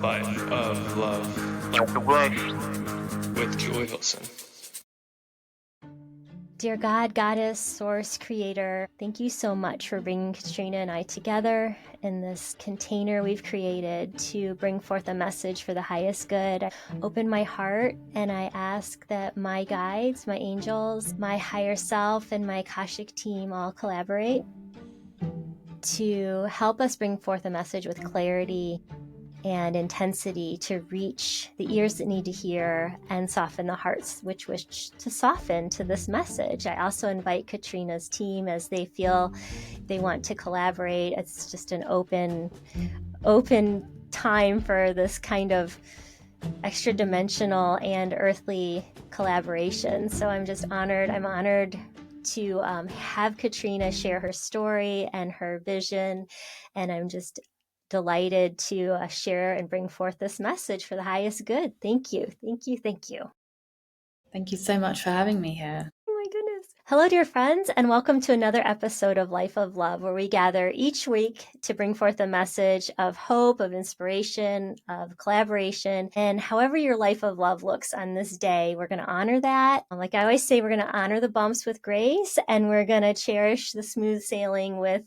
Life of Love Life of Love with Julie Hilsen. Dear God, Goddess, Source, Creator, thank you so much for bringing Katarina and I together in this container we've created to bring forth a message for the highest good. I open my heart and I ask that my guides, my angels, my higher self, and my Akashic team all collaborate to help us bring forth a message with clarity and intensity to reach the ears that need to hear and soften the hearts which wish to soften to this message. I also invite Katrina's team as they feel they want to collaborate. It's just an open time for this kind of extra dimensional and earthly collaboration. So I'm just honored. I'm honored to have Katrina share her story and her vision. And I'm just delighted to share and bring forth this message for the highest good. Thank you. Thank you. Thank you. Thank you so much for having me here. Oh my goodness. Hello, dear friends, and welcome to another episode of Life of Love, where we gather each week to bring forth a message of hope, of inspiration, of collaboration. And however your life of love looks on this day, we're going to honor that. Like I always say, we're going to honor the bumps with grace, and we're going to cherish the smooth sailing with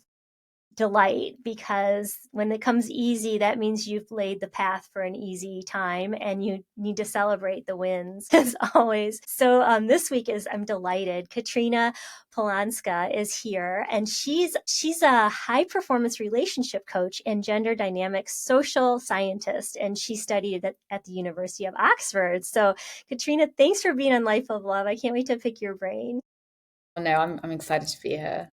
delight, because when it comes easy, that means you've laid the path for an easy time and you need to celebrate the wins as always. So this week I'm delighted. Katarina Polonska is here, and she's a high performance relationship coach and gender dynamics social scientist, and she studied at the University of Oxford. So Katarina, thanks for being on Life of Love. I can't wait to pick your brain. No, I'm excited to be here.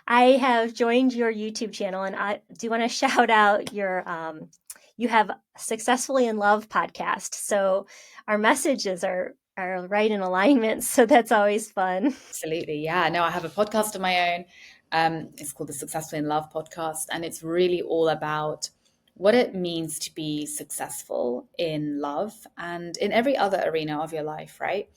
I have joined your YouTube channel, and I do want to shout out your, you have Successfully in Love podcast. So our messages are right in alignment. So that's always fun. Absolutely. Yeah. No, I have a podcast of my own. It's called the Successfully in Love podcast. And it's really all about what it means to be successful in love and in every other arena of your life, right?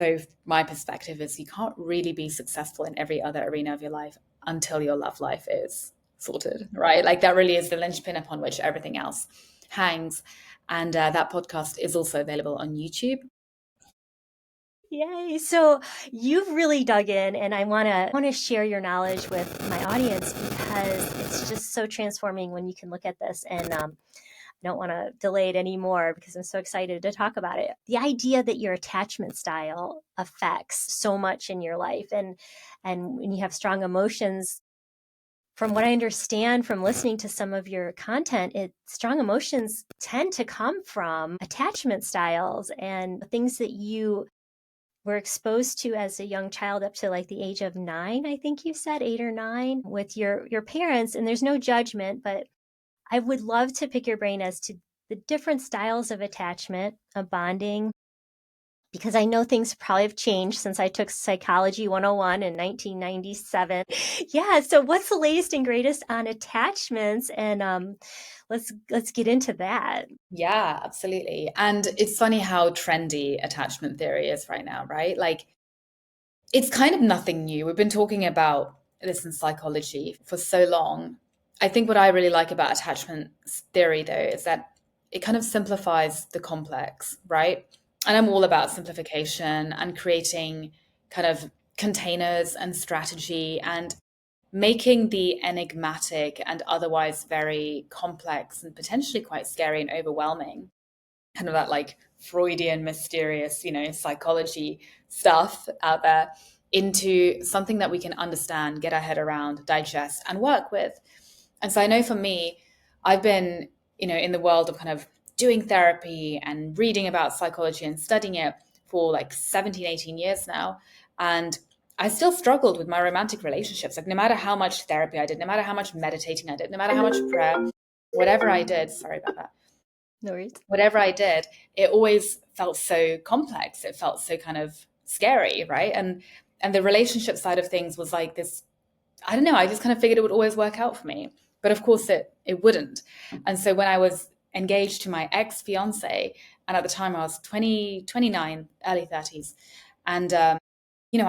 So my perspective is you can't really be successful in every other arena of your life until your love life is sorted, right? Like that really is the linchpin upon which everything else hangs. And that podcast is also available on YouTube. Yay. So you've really dug in, and I want to share your knowledge with my audience, because it's just so transforming when you can look at this. And I don't want to delay it anymore because I'm so excited to talk about it. The idea that your attachment style affects so much in your life, and when you have strong emotions, from what I understand from listening to some of your content, strong emotions tend to come from attachment styles and things that you were exposed to as a young child up to like the age of 9, I think you said 8 or 9, with your parents. And there's no judgment, but I would love to pick your brain as to the different styles of attachment, of bonding, because I know things probably have changed since I took Psychology 101 in 1997. Yeah, so what's the latest and greatest on attachments? And let's get into that. Yeah, absolutely. And it's funny how trendy attachment theory is right now, right? Like it's kind of nothing new. We've been talking about this in psychology for so long. I think what I really like about attachment theory, though, is that it kind of simplifies the complex, right? And I'm all about simplification and creating kind of containers and strategy and making the enigmatic and otherwise very complex and potentially quite scary and overwhelming, kind of that like Freudian mysterious, psychology stuff out there, into something that we can understand, get our head around, digest, and work with. And so I know for me, I've been, in the world of kind of doing therapy and reading about psychology and studying it for like 17, 18 years now. And I still struggled with my romantic relationships. Like no matter how much therapy I did, no matter how much meditating I did, no matter how much prayer, whatever I did, sorry about that. No worries. Whatever I did, it always felt so complex. It felt so kind of scary, right? And the relationship side of things was like this, I don't know, I just kind of figured it would always work out for me. But of course it wouldn't. And so when I was engaged to my ex-fiance, and at the time I was 20, 29, early 30s, and I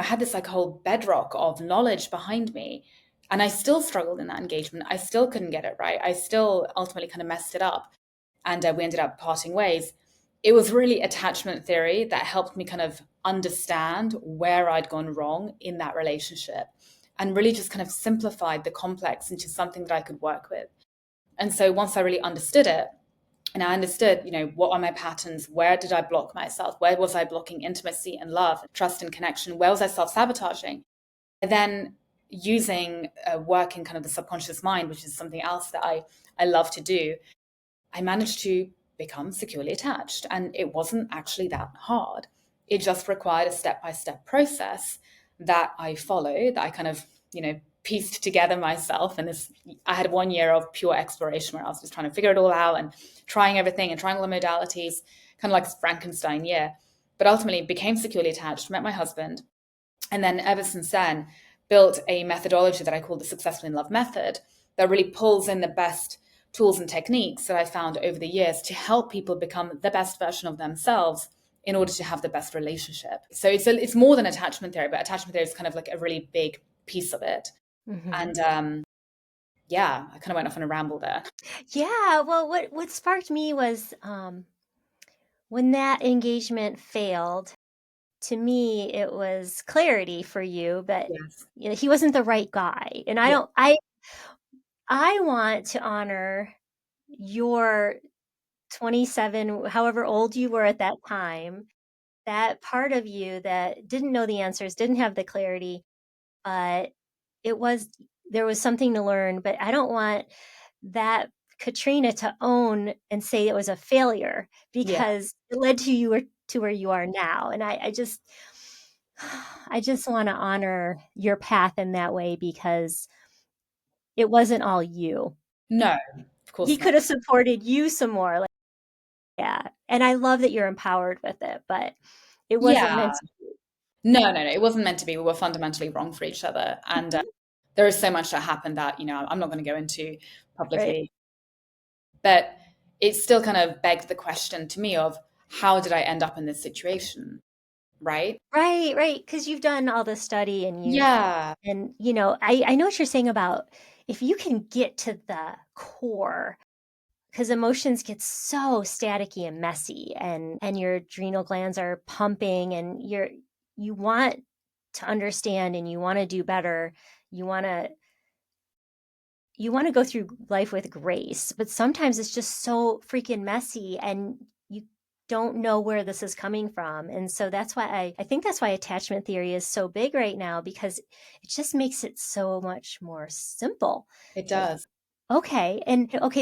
had this like whole bedrock of knowledge behind me, and I still struggled in that engagement. I still couldn't get it right. I still ultimately kind of messed it up. and we ended up parting ways. It was really attachment theory that helped me kind of understand where I'd gone wrong in that relationship, and really just kind of simplified the complex into something that I could work with. And so once I really understood it, and I understood, what are my patterns? Where did I block myself? Where was I blocking intimacy and love, trust and connection? Where was I self-sabotaging? And then using work in kind of the subconscious mind, which is something else that I love to do, I managed to become securely attached. And it wasn't actually that hard. It just required a step-by-step process that I followed, that I kind of, pieced together myself. And I had 1 year of pure exploration where I was just trying to figure it all out and trying everything and trying all the modalities, kind of like Frankenstein year. But ultimately became securely attached, met my husband. And then ever since then, built a methodology that I call the Successful in Love method that really pulls in the best tools and techniques that I found over the years to help people become the best version of themselves in order to have the best relationship. So it's more than attachment theory, but attachment theory is kind of like a really big piece of it. Mm-hmm. And yeah, I kind of went off on a ramble there. Yeah, well, what sparked me was when that engagement failed. To me, it was clarity for you, but Yes. he wasn't the right guy, and Yeah. I want to honor your 27, however old you were at that time, that part of you that didn't know the answers, didn't have the clarity, but there was something to learn. But I don't want that Katrina to own and say it was a failure, Yeah. because it led to where you are now. And I just want to honor your path in that way, because it wasn't all you. No, of course He not. could have supported you some more. Like, yeah. And I love that you're empowered with it, but it wasn't Yeah. meant to be. No. It wasn't meant to be. We were fundamentally wrong for each other. And there is so much that happened that, I'm not going to go into publicly. Right. But it still kind of begged the question to me of, how did I end up in this situation? Right? Right. Because you've done all the study and Yeah. I know what you're saying about if you can get to the core, because emotions get so staticky and messy, and your adrenal glands are pumping, and you want to understand, and you want to do better. You want to go through life with grace, but sometimes it's just so freaking messy, and you don't know where this is coming from. And so that's why I think that's why attachment theory is so big right now, because it just makes it so much more simple. It Like, does. okay,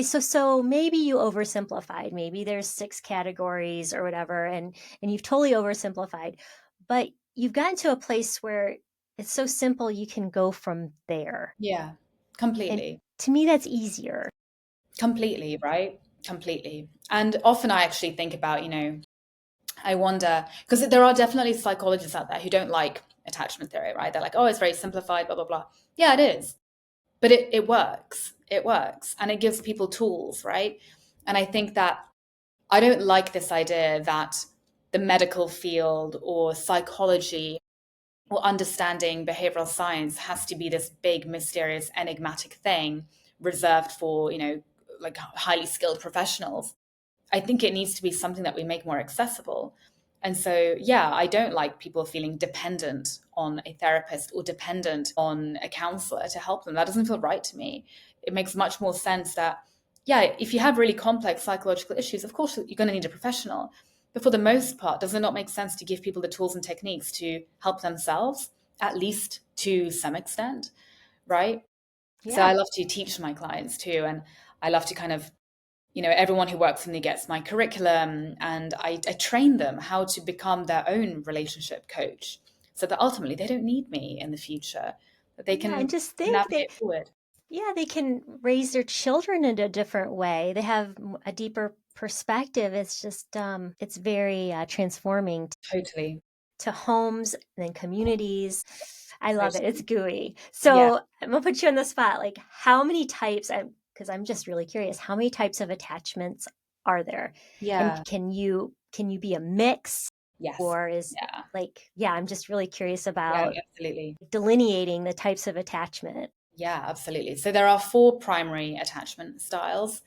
so maybe you oversimplified. Maybe there's 6 categories or whatever, and you've totally oversimplified. But you've gotten to a place where it's so simple you can go from there. Yeah. And Completely. to me, that's easier. Completely, right? Completely. And often I actually think about, I wonder, because there are definitely psychologists out there who don't like attachment theory, right? They're like, oh, it's very simplified, blah, blah, blah. Yeah, it is. But it works. It works. And it gives people tools, right? And I think that I don't like this idea that the medical field or psychology or understanding behavioral science has to be this big, mysterious, enigmatic thing reserved for, like highly skilled professionals. I think it needs to be something that we make more accessible. And so, yeah, I don't like people feeling dependent on a therapist or dependent on a counselor to help them. That doesn't feel right to me. It makes much more sense that, yeah, if you have really complex psychological issues, of course, you're going to need a professional. But for the most part, does it not make sense to give people the tools and techniques to help themselves, at least to some extent, right? Yeah. So I love to teach my clients too. And I love to kind of, everyone who works for me gets my curriculum, and I train them how to become their own relationship coach, so that ultimately they don't need me in the future, that they can And just think navigate forward. they can raise their children in a different way. They have a deeper perspective. It's just, it's very transforming Totally. to homes and communities. I love it. It's gooey. Yeah. So I'm gonna put you on the spot. Like, how many types? Because I'm just really curious. How many types of attachments are there? Yeah. And can you be a mix, Yes. or is Yeah. I'm just really curious Yeah, about absolutely. delineating the types of attachment. Yeah, absolutely. So there are 4 primary attachment styles.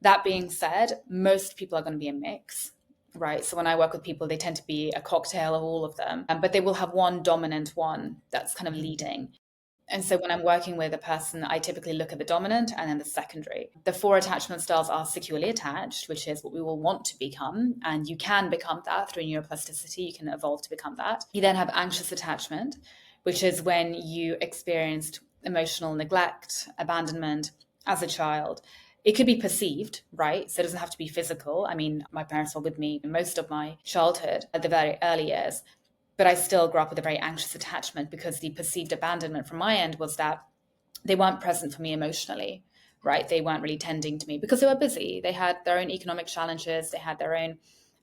That being said, most people are going to be a mix, right? So when I work with people, they tend to be a cocktail of all of them, but they will have one dominant one that's kind of leading. And so when I'm working with a person, I typically look at the dominant and then the secondary. The 4 attachment styles are securely attached, which is what we will want to become. And you can become that through neuroplasticity. You can evolve to become that. You then have anxious attachment, which is when you experienced emotional neglect, abandonment as a child. It could be perceived, right? So it doesn't have to be physical. I mean, my parents were with me most of my childhood at the very early years. But I still grew up with a very anxious attachment because the perceived abandonment from my end was that they weren't present for me emotionally, right? They weren't really tending to me because they were busy. They had their own economic challenges. They had their own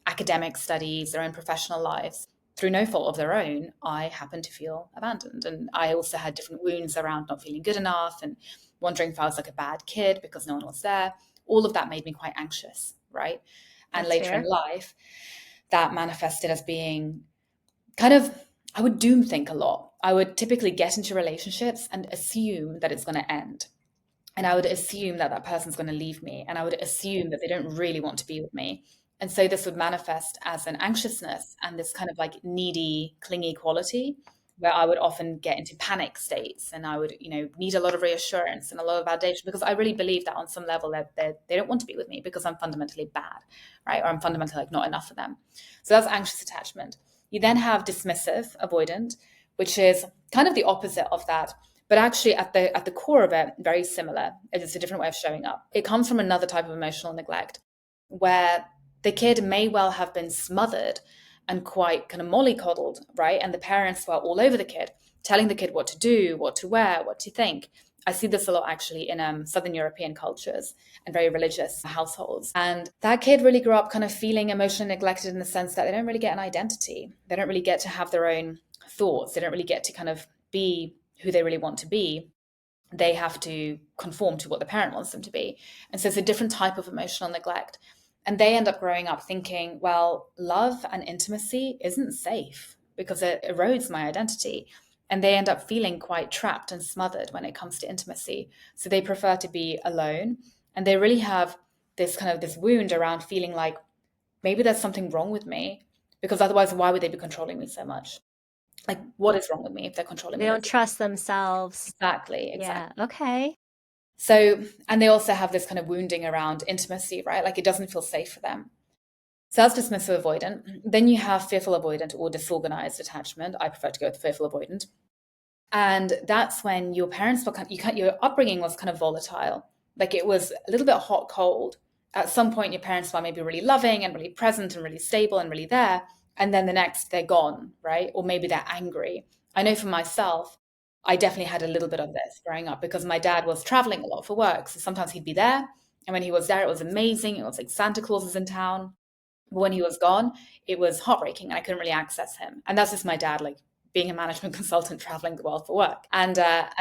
academic studies, their own professional lives. Through no fault of their own, I happened to feel abandoned. And I also had different wounds around not feeling good enough and wondering if I was like a bad kid because no one was there. All of that made me quite anxious, right? And That's later fair. in life, that manifested as being kind of, I would doom think a lot. I would typically get into relationships and assume that it's going to end. And I would assume that that person's going to leave me. And I would assume that they don't really want to be with me. And so this would manifest as an anxiousness and this kind of like needy, clingy quality where I would often get into panic states and I would, need a lot of reassurance and a lot of validation because I really believe that on some level that they don't want to be with me because I'm fundamentally bad, right? Or I'm fundamentally like not enough for them. So that's anxious attachment. You then have dismissive, avoidant, which is kind of the opposite of that, but actually at the core of it, very similar. It's a different way of showing up. It comes from another type of emotional neglect where the kid may well have been smothered and quite kind of mollycoddled, right? And the parents were all over the kid, telling the kid what to do, what to wear, what to think. I see this a lot actually in Southern European cultures and very religious households. And that kid really grew up kind of feeling emotionally neglected in the sense that they don't really get an identity. They don't really get to have their own thoughts. They don't really get to kind of be who they really want to be. They have to conform to what the parent wants them to be. And so it's a different type of emotional neglect. And they end up growing up thinking, well, love and intimacy isn't safe because it erodes my identity. And they end up feeling quite trapped and smothered when it comes to intimacy. So they prefer to be alone. And they really have this wound around feeling like maybe there's something wrong with me because otherwise, why would they be controlling me so much? Like, what is wrong with me if they're controlling They me? don't trust themselves. Exactly. Yeah. Okay. So, and they also have this kind of wounding around intimacy, right? Like it doesn't feel safe for them. So that's dismissive avoidant. Then you have fearful avoidant or disorganized attachment. I prefer to go with fearful avoidant. And that's when your parents were your upbringing was kind of volatile. Like it was a little bit hot, cold. At some point, your parents were maybe really loving and really present and really stable and really there. And then the next, they're gone, right? Or maybe they're angry. I know for myself, I definitely had a little bit of this growing up because my dad was traveling a lot for work. So sometimes he'd be there. And when he was there, it was amazing. It was like Santa Claus was in town. But when he was gone, it was heartbreaking and I couldn't really access him. And that's just my dad, like being a management consultant traveling the world for work. And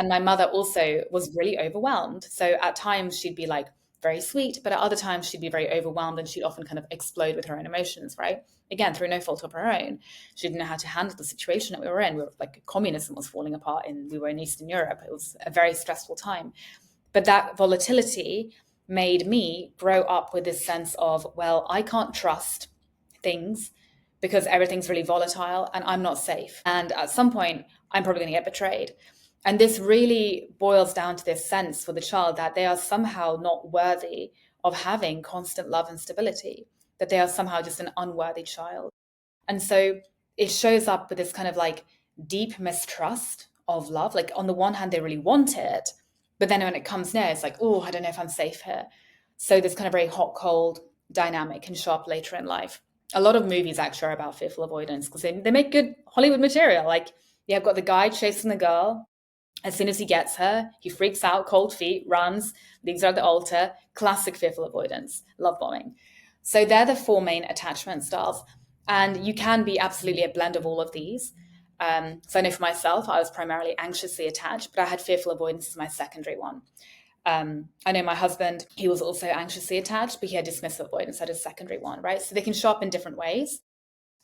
my mother also was really overwhelmed. So at times she'd be like very sweet, but at other times she'd be very overwhelmed and she'd often kind of explode with her own emotions, right? Again, through no fault of her own. She didn't know how to handle the situation that we were in. We were like communism was falling apart and we were in Eastern Europe. It was a very stressful time. But that volatility made me grow up with this sense of, well, I can't trust things because everything's really volatile and I'm not safe. And at some point, I'm probably going to get betrayed. And this really boils down to this sense for the child that they are somehow not worthy of having constant love and stability, that they are somehow just an unworthy child. And so it shows up with this kind of like deep mistrust of love. Like on the one hand, they really want it, but then when it comes near, it's like, oh, I don't know if I'm safe here. So this kind of very hot, cold dynamic can show up later in life. A lot of movies actually are about fearful avoidance because they make good Hollywood material. Like you've got the guy chasing the girl. As soon as he gets her, he freaks out, cold feet, runs, leaves her at the altar. Classic fearful avoidance, love bombing. So they're the 4 main attachment styles. And you can be absolutely a blend of all of these. So I know for myself, I was primarily anxiously attached, but I had fearful avoidance as my secondary one. I know my husband, he was also anxiously attached, but he had dismissive avoidance as his secondary one, right? So they can show up in different ways.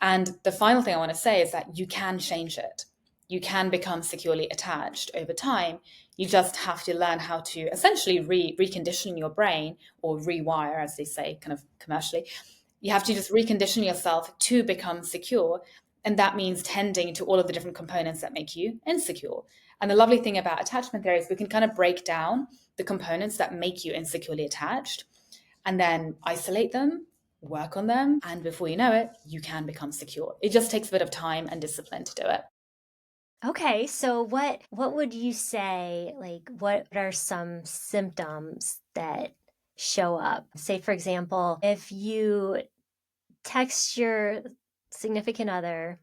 And the final thing I want to say is that you can change it. you can become securely attached over time. You just have to learn how to essentially recondition your brain, or rewire, as they say, kind of commercially. You have to just recondition yourself to become secure. And that means tending to all of the different components that make you insecure. And the lovely thing about attachment theory is we can kind of break down the components that make you insecurely attached and then isolate them, work on them. And before you know it, you can become secure. It just takes a bit of time and discipline to do it. Okay, so what would you say, like, what are some symptoms that show up? Say, for example, if you text your significant other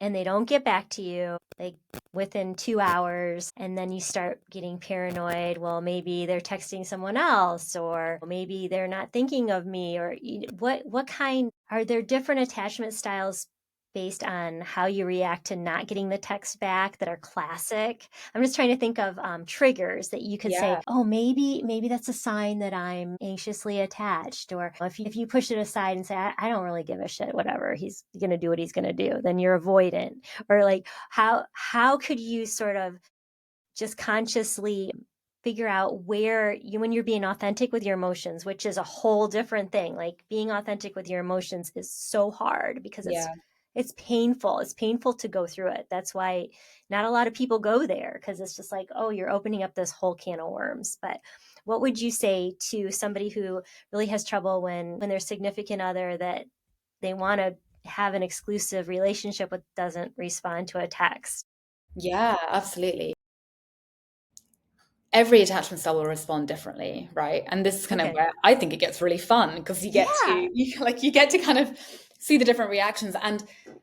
and they don't get back to you, like within 2 hours, and then you start getting paranoid, well, maybe they're texting someone else, or maybe they're not thinking of me, or what kind, are there different attachment styles based on how you react to not getting the text back that are classic? I'm just trying to think of triggers that you could say, oh, maybe that's a sign that I'm anxiously attached. Or if you push it aside and say, I don't really give a shit, whatever, he's going to do what he's going to do, then you're avoidant. Or like, how could you sort of just consciously figure out where when you're being authentic with your emotions, which is a whole different thing. Like, being authentic with your emotions is so hard because it's painful. It's painful to go through it. That's why not a lot of people go there, because it's just like, oh, you're opening up this whole can of worms. But what would you say to somebody who really has trouble when their significant other that they want to have an exclusive relationship with doesn't respond to a text? Yeah, absolutely. Every attachment style will respond differently, right? And this is kind of where I think it gets really fun, because you get to kind of see the different reactions. And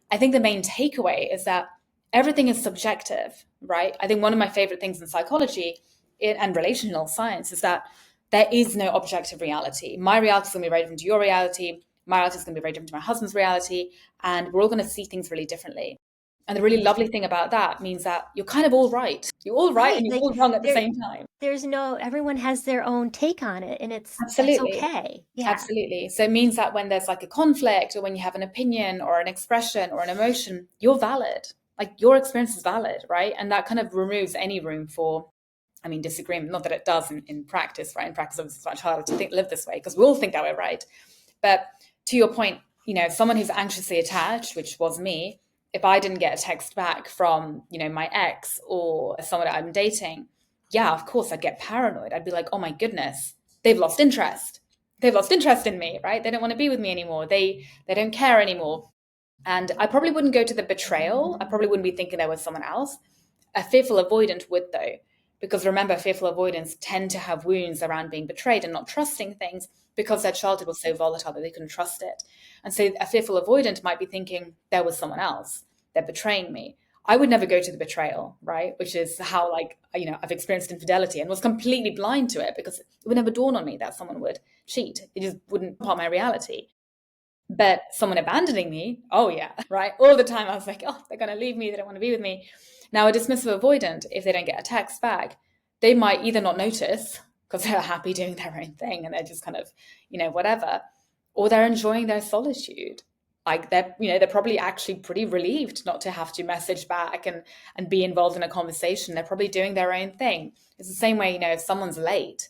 I think the main takeaway is that everything is subjective, right? I think one of my favorite things in psychology and relational science is that there is no objective reality. My reality is going to be very different to your reality. My reality is going to be very different to my husband's reality. And we're all going to see things really differently. And the really lovely thing about that means that you're kind of all right. You're all right, and you're all wrong at the same time. Everyone has their own take on it, and that's okay. Yeah. Absolutely. So it means that when there's like a conflict, or when you have an opinion or an expression or an emotion, you're valid. Like, your experience is valid, right? And that kind of removes any room for, disagreement. Not that it does in practice, right? In practice, obviously, it's much harder to live this way, because we all think that we're right. But to your point, someone who's anxiously attached, which was me, if I didn't get a text back from, my ex or someone that I'm dating, yeah, of course I'd get paranoid. I'd be like, oh my goodness, they've lost interest. They've lost interest in me, right? They don't want to be with me anymore. They don't care anymore. And I probably wouldn't go to the betrayal. I probably wouldn't be thinking there was someone else. A fearful avoidant would, though, because remember, fearful avoidants tend to have wounds around being betrayed and not trusting things, because their childhood was so volatile that they couldn't trust it. And so a fearful avoidant might be thinking there was someone else, they're betraying me. I would never go to the betrayal, right? Which is how, I've experienced infidelity and was completely blind to it, because it would never dawn on me that someone would cheat. It just wouldn't part of my reality. But someone abandoning me, oh yeah, right? All the time I was like, oh, they're going to leave me. They don't want to be with me. Now, a dismissive avoidant, if they don't get a text back, they might either not notice because they're happy doing their own thing and they're just kind of, whatever, or they're enjoying their solitude. Like, they're probably actually pretty relieved not to have to message back and be involved in a conversation. They're probably doing their own thing. It's the same way, if someone's late,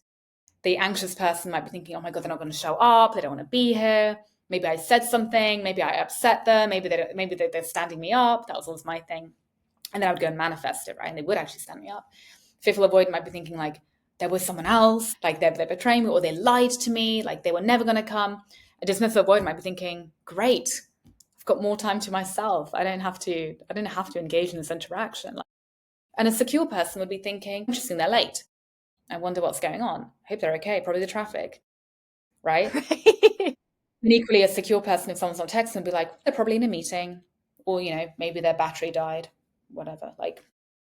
the anxious person might be thinking, oh my God, they're not going to show up. They don't want to be here. Maybe I said something. Maybe I upset them. Maybe they're standing me up. That was always my thing. And then I would go and manifest it, right? And they would actually stand me up. Fearful avoidant might be thinking, like, there was someone else, like they're betraying me, or they lied to me, like they were never going to come. A dismissive avoidant might be thinking, great, I've got more time to myself. I don't have to engage in this interaction. And a secure person would be thinking, interesting, they're late. I wonder what's going on. I hope they're okay. Probably the traffic, right? And equally, a secure person, if someone's not texting, would be like, they're probably in a meeting, or, maybe their battery died, whatever. Like,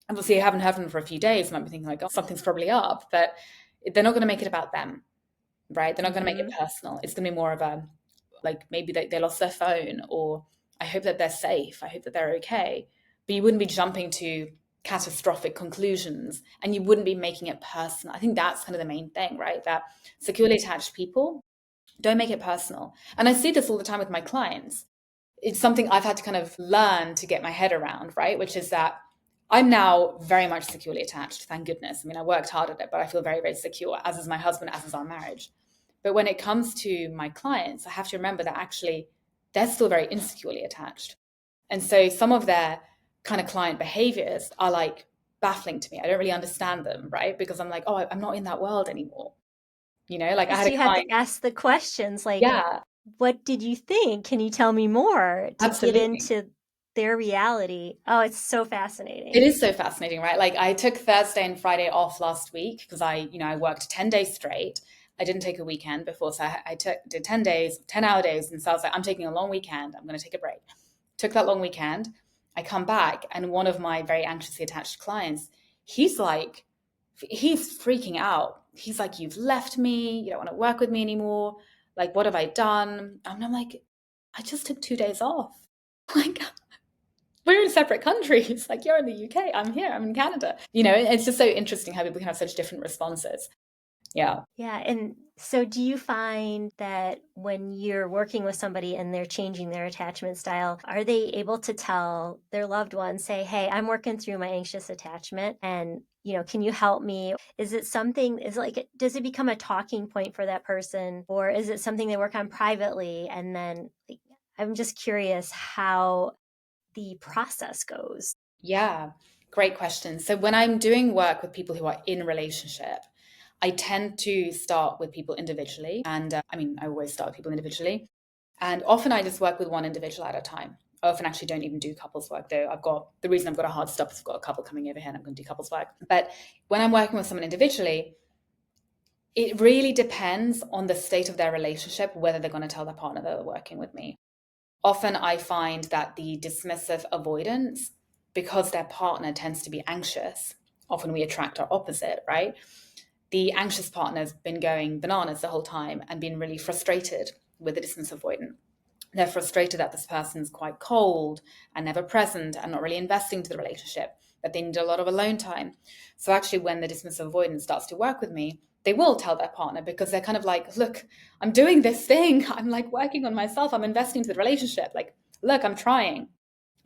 obviously, I haven't heard from them for a few days. I might be thinking, like, oh, something's probably up, but they're not going to make it about them, right? They're not going to make it personal. It's going to be more of a, like, maybe they lost their phone, or I hope that they're safe. I hope that they're okay. But you wouldn't be jumping to catastrophic conclusions, and you wouldn't be making it personal. I think that's kind of the main thing, right? That securely attached people don't make it personal. And I see this all the time with my clients. It's something I've had to kind of learn to get my head around, right? Which is that I'm now very much securely attached, thank goodness. I mean, I worked hard at it, but I feel very, very secure, as is my husband, as is our marriage. But when it comes to my clients, I have to remember that actually they're still very insecurely attached. And so some of their kind of client behaviors are like baffling to me. I don't really understand them, right? Because I'm like, oh, I'm not in that world anymore. Like I had So a you have to client. ask the questions like, Yeah, what did you think? Can you tell me more to get absolutely. into their reality? Oh, it's so It fascinating. is so fascinating, right? Like I took Thursday and Friday off last week because I worked 10 days straight. I didn't take a weekend before. So did 10 days, 10-hour days. And so I was like, I'm taking a long weekend. I'm going to take a break. Took that long weekend. I come back and one of my very anxiously attached clients, he's freaking out. He's like, you've left me. You don't want to work with me anymore. Like, what have I done? And I'm like, I just took 2 days off. Like, we're in separate countries. Like, you're in the UK, I'm here, I'm in Canada. It's just so interesting how people can have such different responses. Yeah. Yeah. And so do you find that when you're working with somebody and they're changing their attachment style, are they able to tell their loved one, say, hey, I'm working through my anxious attachment and, can you help me? Is it something, does it become a talking point for that person? Or is it something they work on privately? And then I'm just curious how the process goes. Yeah. Great question. So when I'm doing work with people who are in relationship, I tend to start with people individually. And I always start with people individually. And often I just work with one individual at a time. I often actually don't even do couples work though. The reason I've got a hard stop is I've got a couple coming over here and I'm going to do couples work. But when I'm working with someone individually, it really depends on the state of their relationship, whether they're going to tell their partner that they're working with me. Often I find that the dismissive avoidance, because their partner tends to be anxious, often we attract our opposite, right? The anxious partner's been going bananas the whole time and been really frustrated with the dismissive avoidant. They're frustrated that this person's quite cold and never present and not really investing to the relationship, that they need a lot of alone time. So actually, when the dismissive avoidant starts to work with me, they will tell their partner because they're kind of like, look, I'm doing this thing. I'm like working on myself. I'm investing to the relationship. Like, look, I'm trying.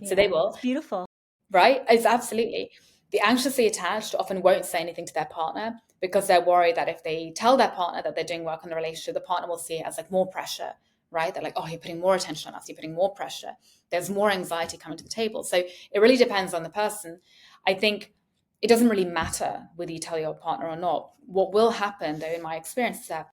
So they Yeah, will, it's beautiful. right? It's absolutely. The anxiously attached often won't say anything to their partner because they're worried that if they tell their partner that they're doing work on the relationship, the partner will see it as like more pressure, right? They're like, oh, you're putting more attention on us, you're putting more pressure. There's more anxiety coming to the table. So it really depends on the person. I think it doesn't really matter whether you tell your partner or not. What will happen, though, in my experience, is that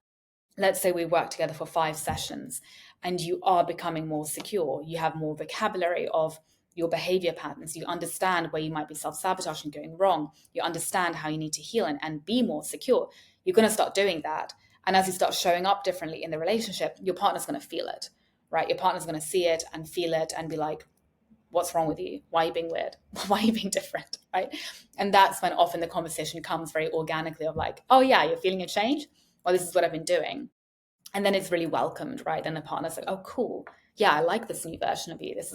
let's say we work together for 5 sessions and you are becoming more secure. You have more vocabulary of your behavior patterns. You understand where you might be self-sabotaging, going wrong. You understand how you need to heal and be more secure. You're going to start doing that. And as you start showing up differently in the relationship, your partner's going to feel it, right? Your partner's going to see it and feel it and be like, what's wrong with you? Why are you being weird? Why are you being different, right? And that's when often the conversation comes very organically of like, oh yeah, you're feeling a change? Well, this is what I've been doing. And then it's really welcomed, right? Then the partner's like, oh, cool. Yeah, I like this new version of you. This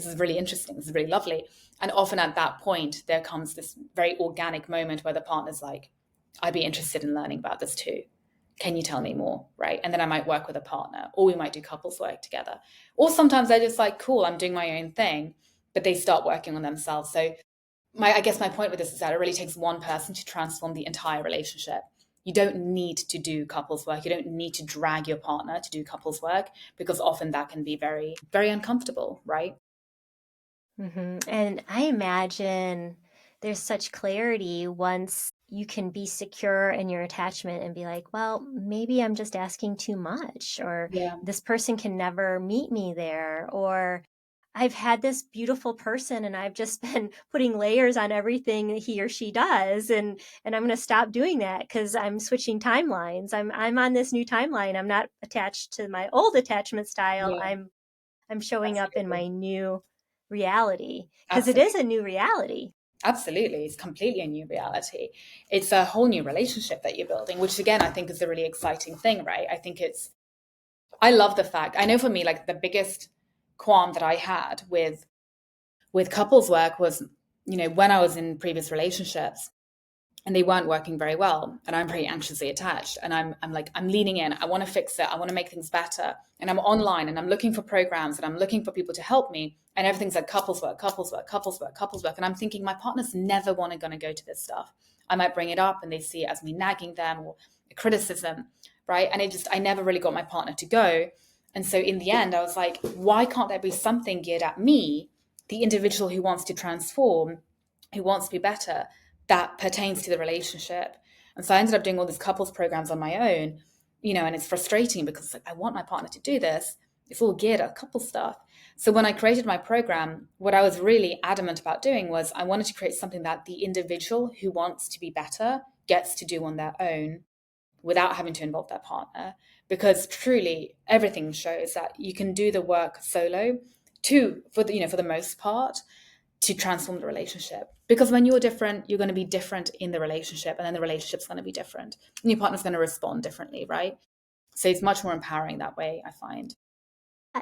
is really interesting. This is really lovely. And often at that point, there comes this very organic moment where the partner's like, I'd be interested in learning about this too. Can you tell me more? Right. And then I might work with a partner, or we might do couples work together. Or sometimes they're just like, cool, I'm doing my own thing, but they start working on themselves. So I guess my point with this is that it really takes one person to transform the entire relationship. You don't need to do couples work. You don't need to drag your partner to do couples work because often that can be very, very uncomfortable, right? And I imagine there's such clarity once you can be secure in your attachment and be like, well, maybe I'm just asking too much, or Yeah, this person can never meet me there, or I've had this beautiful person and I've just been putting layers on everything that he or she does, and I'm going to stop doing that because I'm switching timelines. I'm on this new timeline. I'm not attached to my old attachment style. yeah, I'm showing up in absolutely. my new reality because it is Absolutely. a new reality. Absolutely. It's completely a new reality. It's a whole new relationship that you're building, which again, I think is a really exciting thing, right? I love the fact, I know for me, like the biggest qualm that I had with couples work was, when I was in previous relationships, and they weren't working very well. And I'm very anxiously attached. And I'm like, I'm leaning in. I want to fix it. I want to make things better. And I'm online and I'm looking for programs and I'm looking for people to help me. And everything's like couples work, couples work, couples work, couples work. And I'm thinking my partner's never going to go to this stuff. I might bring it up and they see it as me nagging them or a criticism, right? And I never really got my partner to go. And so in the end, I was like, why can't there be something geared at me, the individual who wants to transform, who wants to be better, that pertains to the relationship? And so I ended up doing all these couples programs on my own, and it's frustrating because I want my partner to do this. It's all geared at couple stuff. So when I created my program, what I was really adamant about doing was I wanted to create something that the individual who wants to be better gets to do on their own without having to involve their partner. Because truly, everything shows that you can do the work solo for the most part, to transform the relationship. Because when you're different, you're going to be different in the relationship, and then the relationship's going to be different. And your partner's going to respond differently, right? So it's much more empowering that way, I find.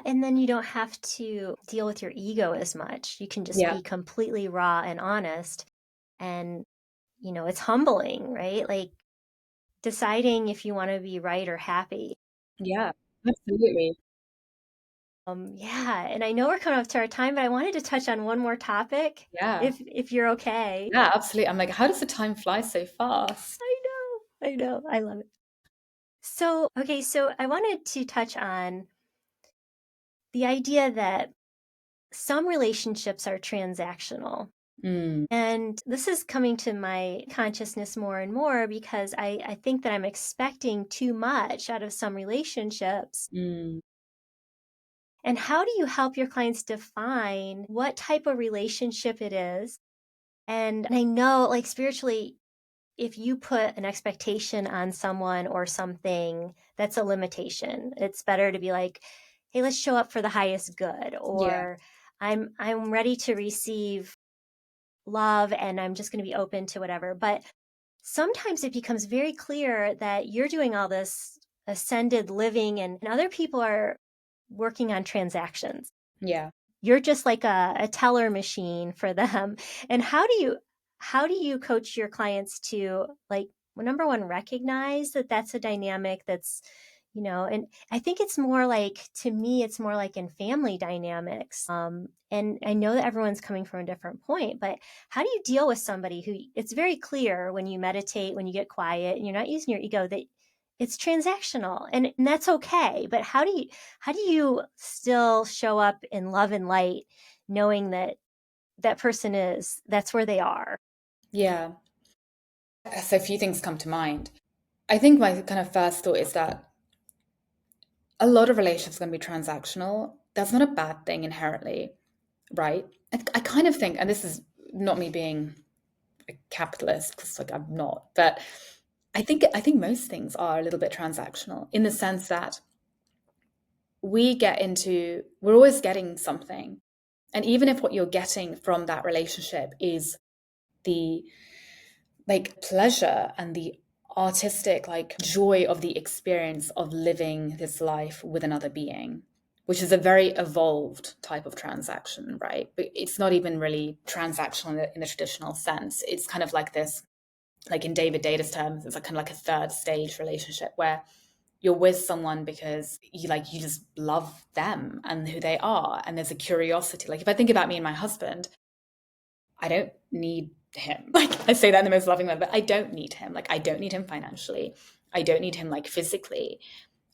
And then you don't have to deal with your ego as much. You can just be completely raw and honest. And, it's humbling, right? Like deciding if you want to be right or happy. Yeah, absolutely. Yeah. And I know we're coming up to our time, but I wanted to touch on one more topic. Yeah. If you're okay. Yeah, absolutely. I'm like, how does the time fly so fast? I know. I love it. So I wanted to touch on the idea that some relationships are transactional. And this is coming to my consciousness more and more because I think that I'm expecting too much out of some relationships. And how do you help your clients define what type of relationship it is? And I know, like, spiritually, if you put an expectation on someone or something, that's a limitation. It's better to be like, hey, let's show up for the highest good, or I'm ready to receive love and I'm just going to be open to whatever. But sometimes it becomes very clear that you're doing all this ascended living and other people are working on transactions. Yeah. You're just like a teller machine for them. And how do you coach your clients to, like, well, number one, recognize that that's a dynamic that's, and I think it's more like, to me, it's more like in family dynamics. And I know that everyone's coming from a different point, but how do you deal with somebody who, it's very clear when you meditate, when you get quiet and you're not using your ego, that it's transactional, and that's okay. But how do you still show up in love and light, knowing that that person that's where they are? Yeah. So a few things come to mind. I think my kind of first thought is that a lot of relationships are going to be transactional. That's not a bad thing inherently, right? I kind of think, and this is not me being a capitalist, because like I'm not, but I think most things are a little bit transactional in the sense that we're always getting something. And even if what you're getting from that relationship is the like pleasure and the artistic like joy of the experience of living this life with another being, which is a very evolved type of transaction, right? But it's not even really transactional in the traditional sense. It's kind of like this, like in David Data's terms, it's like kind of like a third stage relationship where you're with someone because you just love them and who they are, and there's a curiosity. Like if I think about me and my husband, I don't need him. Like I say that in the most loving way, but I don't need him. Like I don't need him financially. I don't need him like physically.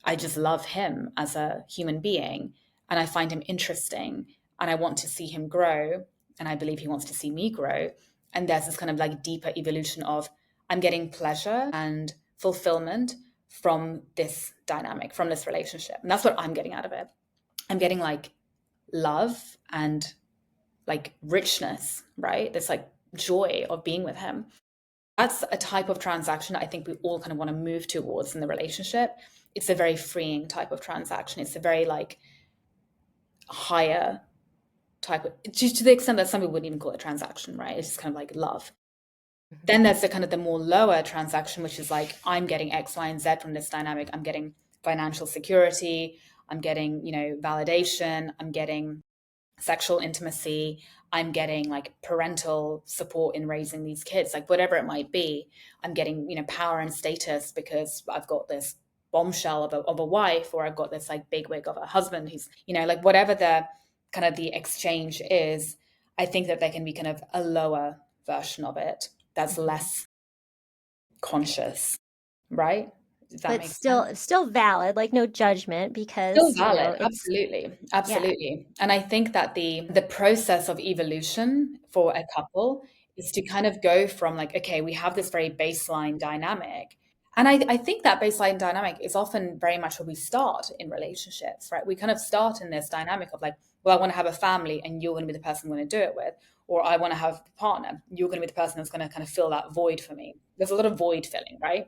I just love him as a human being, and I find him interesting, and I want to see him grow, and I believe he wants to see me grow. And there's this kind of like deeper evolution of I'm getting pleasure and fulfillment from this dynamic, from this relationship. And that's what I'm getting out of it. I'm getting like love and like richness, right? This like joy of being with him. That's a type of transaction I think we all kind of want to move towards in the relationship. It's a very freeing type of transaction. It's a very like higher type of, just to the extent that some people wouldn't even call it transaction, right? It's just kind of like love. Then there's the kind of the more lower transaction, which is like, I'm getting X, Y, and Z from this dynamic. I'm getting financial security. I'm getting, validation. I'm getting sexual intimacy, I'm getting like parental support in raising these kids, like whatever it might be. I'm getting, power and status because I've got this bombshell of a wife, or I've got this like bigwig of a husband who's, like whatever the kind of the exchange is. I think that there can be kind of a lower version of it that's less conscious, right? Does that But make sense? still valid, like no judgment, Still because valid, it's absolutely, yeah. absolutely. And I think that the process of evolution for a couple is to kind of go from like, okay, we have this very baseline dynamic. And I think that baseline dynamic is often very much where we start in relationships, right? We kind of start in this dynamic of like, well, I want to have a family and you're going to be the person I'm going to do it with. Or I want to have a partner. You're going to be the person that's going to kind of fill that void for me. There's a lot of void filling, right?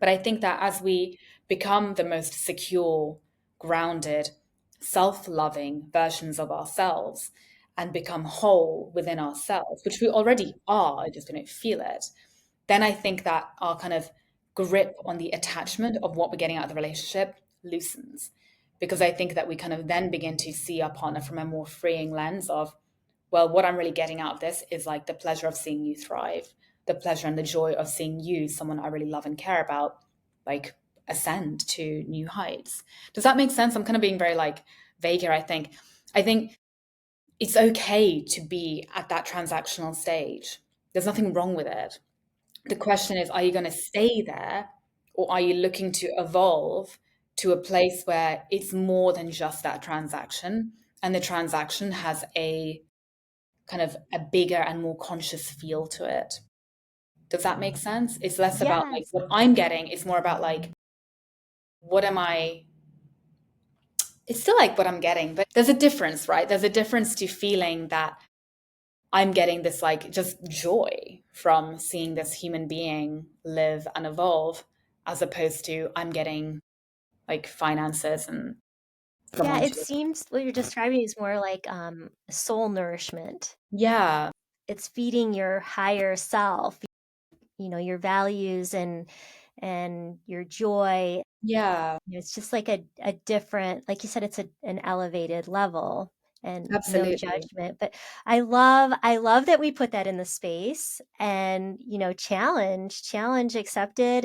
But I think that as we become the most secure, grounded, self loving versions of ourselves and become whole within ourselves, which we already are, just we don't feel it, then I think that our kind of grip on the attachment of what we're getting out of the relationship loosens. Because I think that we kind of then begin to see our partner from a more freeing lens of, well, what I'm really getting out of this is like the pleasure of seeing you thrive, the pleasure and the joy of seeing you, someone I really love and care about, like ascend to new heights. Does that make sense? I'm kind of being very like vague here, I think. I think it's okay to be at that transactional stage. There's nothing wrong with it. The question is, are you going to stay there, or are you looking to evolve to a place where it's more than just that transaction, and the transaction has a kind of a bigger and more conscious feel to it? Does that make sense? It's less about like Yes. what I'm getting, it's more about like, what am I? It's still like what I'm getting, but there's a difference, right? There's a difference to feeling that I'm getting this like just joy from seeing this human being live and evolve, as opposed to I'm getting like finances and Yeah, someone it to, seems what you're describing is more like soul nourishment. yeah, It's feeding your higher self, your values and your joy. yeah, It's just like a different, like you said, it's an elevated level and no absolutely. judgment. But I love that we put that in the space and, challenge accepted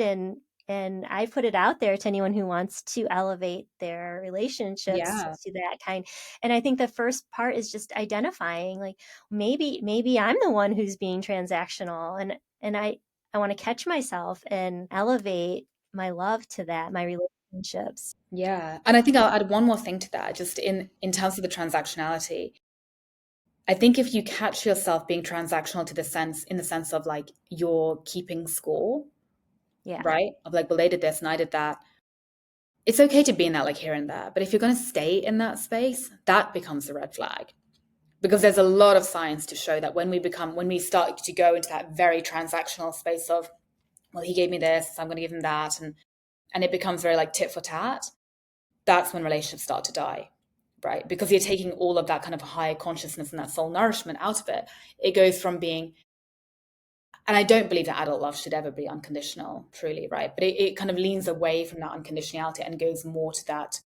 and I put it out there to anyone who wants to elevate their relationships Yeah, to that kind. And I think the first part is just identifying like maybe I'm the one who's being transactional and I want to catch myself and elevate my love to that, my relationships. yeah. And I think I'll add one more thing to that, just in terms of the transactionality. I think if you catch yourself being transactional to the sense, in the sense of like you're keeping score, Yeah. right? Of like, well, they did this and I did that. It's okay to be in that like here and there. But if you're going to stay in that space, that becomes a red flag. Because there's a lot of science to show that when we start to go into that very transactional space of, well, he gave me this, so I'm going to give him that. And it becomes very like tit for tat. That's when relationships start to die, right? Because you're taking all of that kind of higher consciousness and that soul nourishment out of it. It goes from being, and I don't believe that adult love should ever be unconditional, truly, right? But it kind of leans away from that unconditionality and goes more to that,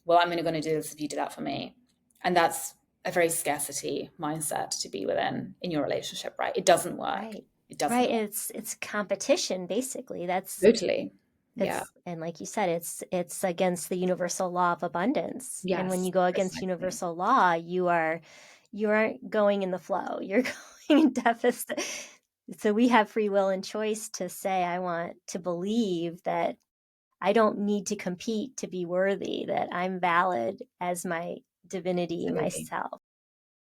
well, I'm only going to do this if you do that for me. And that's a very scarcity mindset to be within in your relationship, right? It doesn't work. Right. It doesn't Right. work. It's competition basically. That's Totally. Yeah. it's and like you said, it's against the universal law of abundance. And when Yes. you go against Precisely. universal law, you aren't going in the flow. You're going in deficit. So we have free will and choice to say, I want to believe that I don't need to compete to be worthy, that I'm valid as my divinity, Absolutely. myself.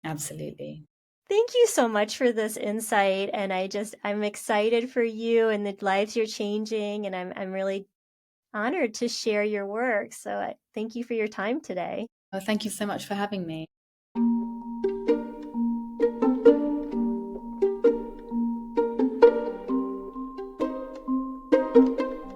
Absolutely. Thank you so much for this insight. And I'm excited for you and the lives you're changing. And I'm really honored to share your work. So thank you for your time today. Well, thank you so much for having me.